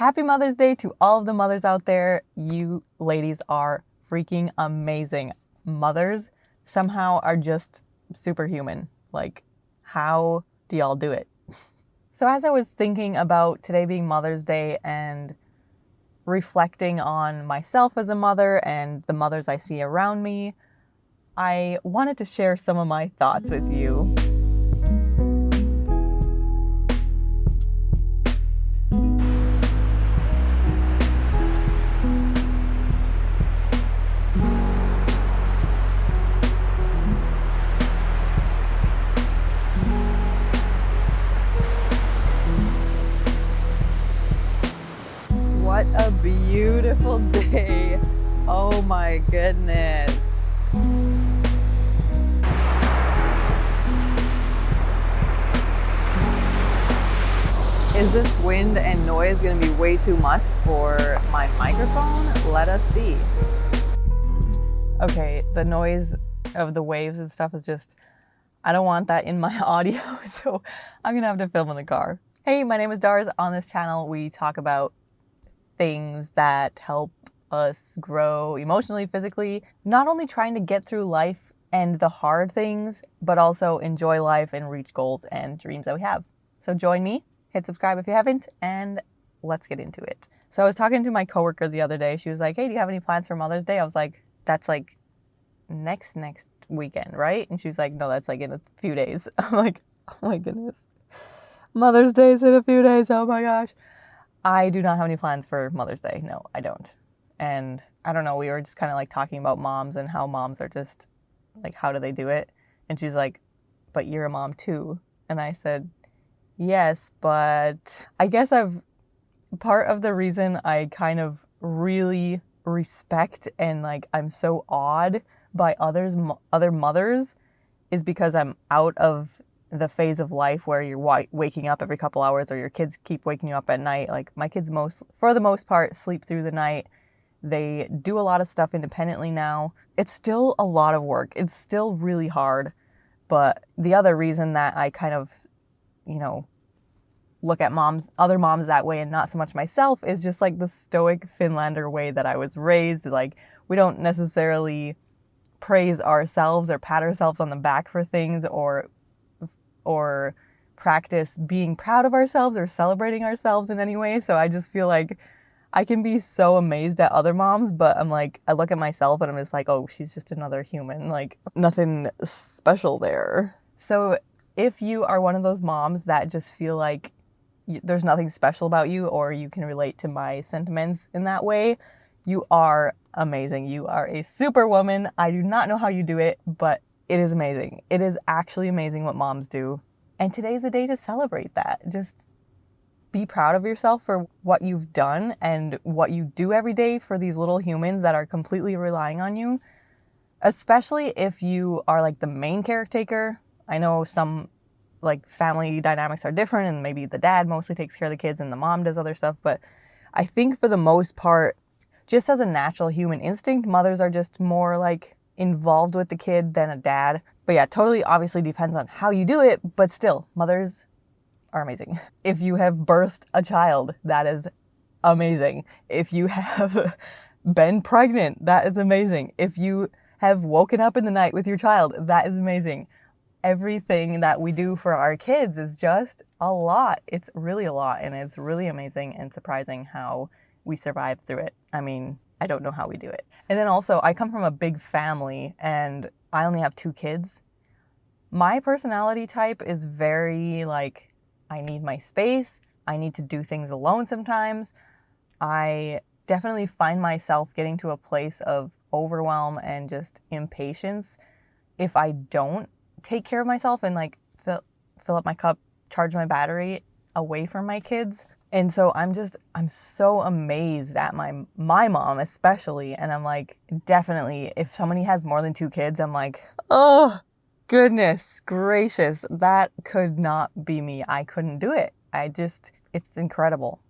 Happy Mother's Day to all of the mothers out there. You ladies are freaking amazing. Mothers somehow are just superhuman. Like, how do y'all do it? So as I was thinking about today being Mother's Day and reflecting on myself as a mother and the mothers I see around me, I wanted to share some of my thoughts with you. What a beautiful day. Oh my goodness. Is this wind and noise going to be way too much for my microphone? Let us see. Okay, the noise of the waves and stuff is just, I don't want that in my audio, so I'm going to have to film in the car. Hey, my name is Darz. On this channel, we talk about things that help us grow emotionally, physically, not only trying to get through life and the hard things, but also enjoy life and reach goals and dreams that we have. So join me, hit subscribe if you haven't, and let's get into it. So I was talking to my coworker the other day. She was like, hey, do you have any plans for Mother's Day? I was like, that's like next weekend, right? And she's like, no, that's like in a few days. I'm like, oh my goodness. Mother's Day is in a few days. Oh my gosh. I do not have any plans for Mother's Day. No, I don't. And I don't know, we were just kind of like talking about moms and how moms are just like, how do they do it? And she's like, but you're a mom too. And I said, yes, but I guess part of the reason I kind of really respect and like I'm so awed by other mothers is because I'm out of the phase of life where you're waking up every couple hours or your kids keep waking you up at night. Like my kids for the most part sleep through the night. They do a lot of stuff independently now. It's still a lot of work. It's still really hard. But the other reason that I kind of, look at other moms that way and not so much myself is just like the Stoic Finlander way that I was raised. Like we don't necessarily praise ourselves or pat ourselves on the back for things or practice being proud of ourselves or celebrating ourselves in any way. So I just feel like I can be so amazed at other moms, but I'm like, I look at myself and I'm just like, oh, she's just another human, like nothing special there. So if you are one of those moms that just feel like there's nothing special about you or you can relate to my sentiments in that way, you are amazing. You are a superwoman. I do not know how you do it, but it is amazing. It is actually amazing what moms do. And today's a day to celebrate that. Just be proud of yourself for what you've done and what you do every day for these little humans that are completely relying on you. Especially if you are like the main caretaker. I know some like family dynamics are different and maybe the dad mostly takes care of the kids and the mom does other stuff. But I think for the most part, just as a natural human instinct, mothers are just more like involved with the kid than a dad. But yeah, totally obviously depends on how you do it, but still, mothers are amazing. If you have birthed a child, that is amazing. If you have been pregnant, that is amazing. If you have woken up in the night with your child, that is amazing. Everything that we do for our kids is just a lot. It's really a lot, and it's really amazing and surprising how we survive through it. I mean, I don't know how we do it. And then also, I come from a big family and I only have 2 kids. My personality type is very like, I need my space. I need to do things alone sometimes. I definitely find myself getting to a place of overwhelm and just impatience if I don't take care of myself and like fill up my cup, charge my battery away from my kids. And so I'm so amazed at my mom especially. And I'm like, definitely, if somebody has more than 2 kids, I'm like, oh, goodness gracious, that could not be me. I couldn't do it. It's incredible.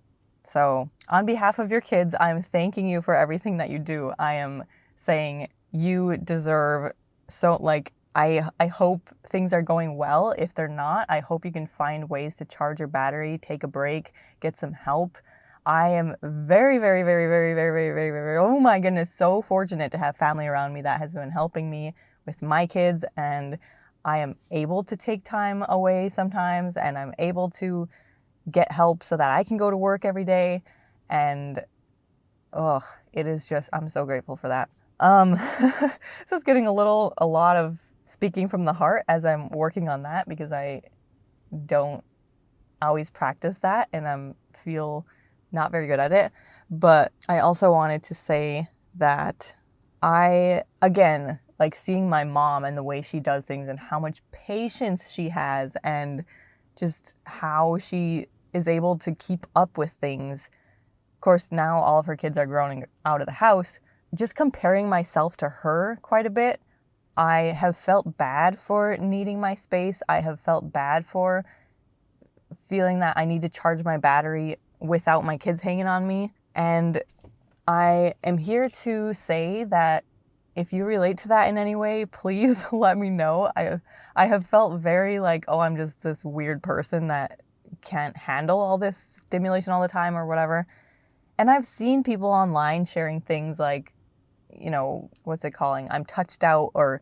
So on behalf of your kids, I'm thanking you for everything that you do. I am saying you deserve so like, I hope things are going well. If they're not, I hope you can find ways to charge your battery, take a break, get some help. I am very, very, very, very, very, very, very, very, oh my goodness, so fortunate to have family around me that has been helping me with my kids, and I am able to take time away sometimes, and I'm able to get help so that I can go to work every day. And oh, it is just, I'm so grateful for that. This is getting a lot of speaking from the heart as I'm working on that, because I don't always practice that and feel not very good at it. But I also wanted to say that I, again, like seeing my mom and the way she does things and how much patience she has and just how she is able to keep up with things. Of course, now all of her kids are growing out of the house. Just comparing myself to her quite a bit, I have felt bad for needing my space. I have felt bad for feeling that I need to charge my battery without my kids hanging on me. And I am here to say that if you relate to that in any way, please let me know. I have felt very like, oh, I'm just this weird person that can't handle all this stimulation all the time or whatever. And I've seen people online sharing things like, you know, what's it calling? I'm touched out or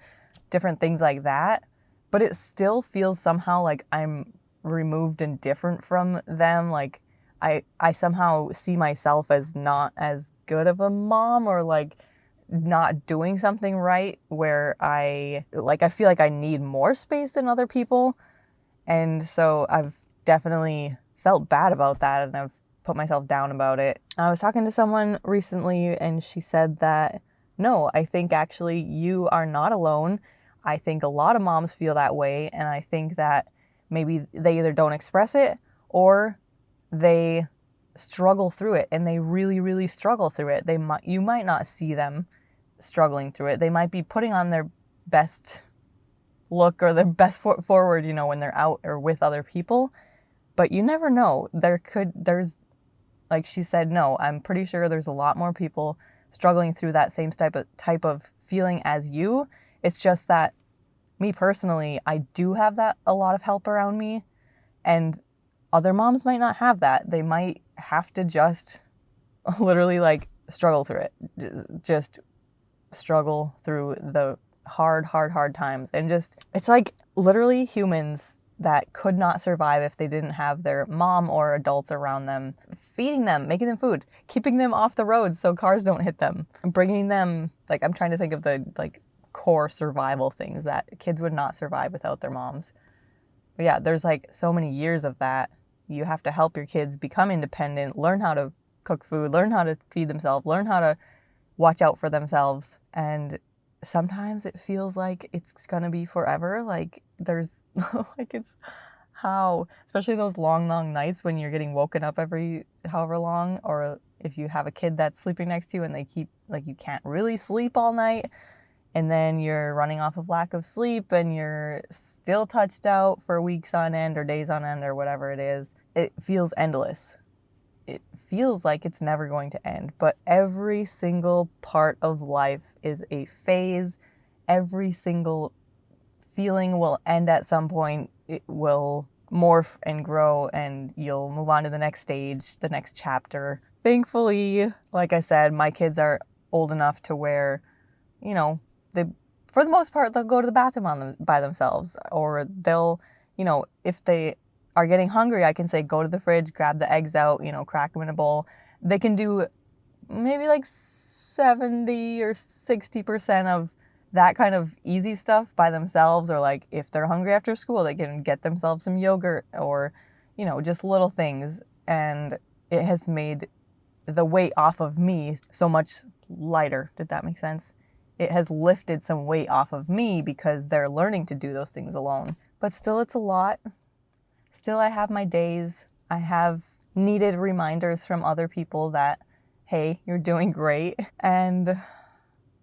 different things like that. But it still feels somehow like I'm removed and different from them. Like I somehow see myself as not as good of a mom, or like not doing something right, where I feel like I need more space than other people. And so I've definitely felt bad about that, and I've put myself down about it. I was talking to someone recently and she said that, no, I think actually you are not alone. I think a lot of moms feel that way, and I think that maybe they either don't express it or they struggle through it, and they really, really struggle through it. You might not see them struggling through it. They might be putting on their best look or their best foot forward, you know, when they're out or with other people. But you never know. There's, like she said, no, I'm pretty sure there's a lot more people struggling through that same type of feeling as you. It's just that me personally, I do have that a lot of help around me, and other moms might not have that. They might have to just literally like struggle through it. Just struggle through the hard times. And just, it's like literally humans that could not survive if they didn't have their mom or adults around them, feeding them, making them food, keeping them off the roads so cars don't hit them, bringing them, like, I'm trying to think of the like core survival things that kids would not survive without their moms. But yeah, there's like so many years of that. You have to help your kids become independent, learn how to cook food, learn how to feed themselves, learn how to watch out for themselves. And sometimes it feels like it's gonna be forever. Like there's like, it's how, especially those long nights when you're getting woken up every however long, or if you have a kid that's sleeping next to you and they keep, like, you can't really sleep all night, and then you're running off of lack of sleep and you're still touched out for weeks on end or days on end or whatever it is. It feels endless. It feels like it's never going to end, but every single part of life is a phase. Every single feeling will end at some point. It will morph and grow, and you'll move on to the next stage, the next chapter. Thankfully, like I said, my kids are old enough to where, you know, they, for the most part, they'll go to the bathroom by themselves, or they'll, you know, if they are getting hungry, I can say, go to the fridge, grab the eggs out, you know, crack them in a bowl. They can do maybe like 70 or 60% of that kind of easy stuff by themselves, or like if they're hungry after school, they can get themselves some yogurt, or, you know, just little things. And it has made the weight off of me so much lighter. Did that make sense? It has lifted some weight off of me because they're learning to do those things alone. But still, it's a lot. Still, I have my days. I have needed reminders from other people that, hey, you're doing great. And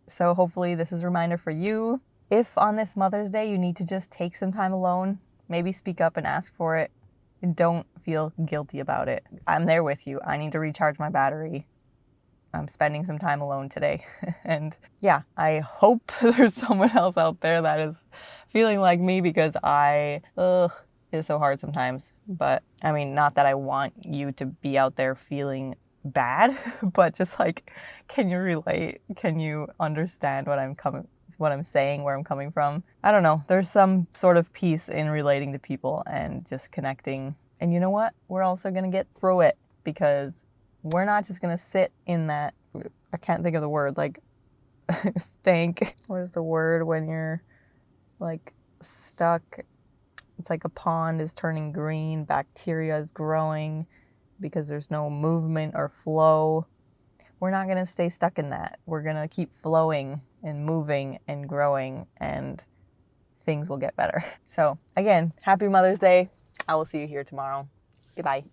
so hopefully this is a reminder for you. If on this Mother's Day you need to just take some time alone, maybe speak up and ask for it. And don't feel guilty about it. I'm there with you. I need to recharge my battery. I'm spending some time alone today. And yeah, I hope there's someone else out there that is feeling like me, because it's so hard sometimes. But I mean, not that I want you to be out there feeling bad, but just like, can you relate? Can you understand what I'm saying, where I'm coming from? I don't know. There's some sort of peace in relating to people and just connecting. And you know what? We're also going to get through it because we're not just going to sit in that. I can't think of the word, like stank. What is the word when you're like stuck? It's like a pond is turning green, bacteria is growing because there's no movement or flow. We're not going to stay stuck in that. We're going to keep flowing and moving and growing, and things will get better. So again, happy Mother's Day. I will see you here tomorrow. Goodbye.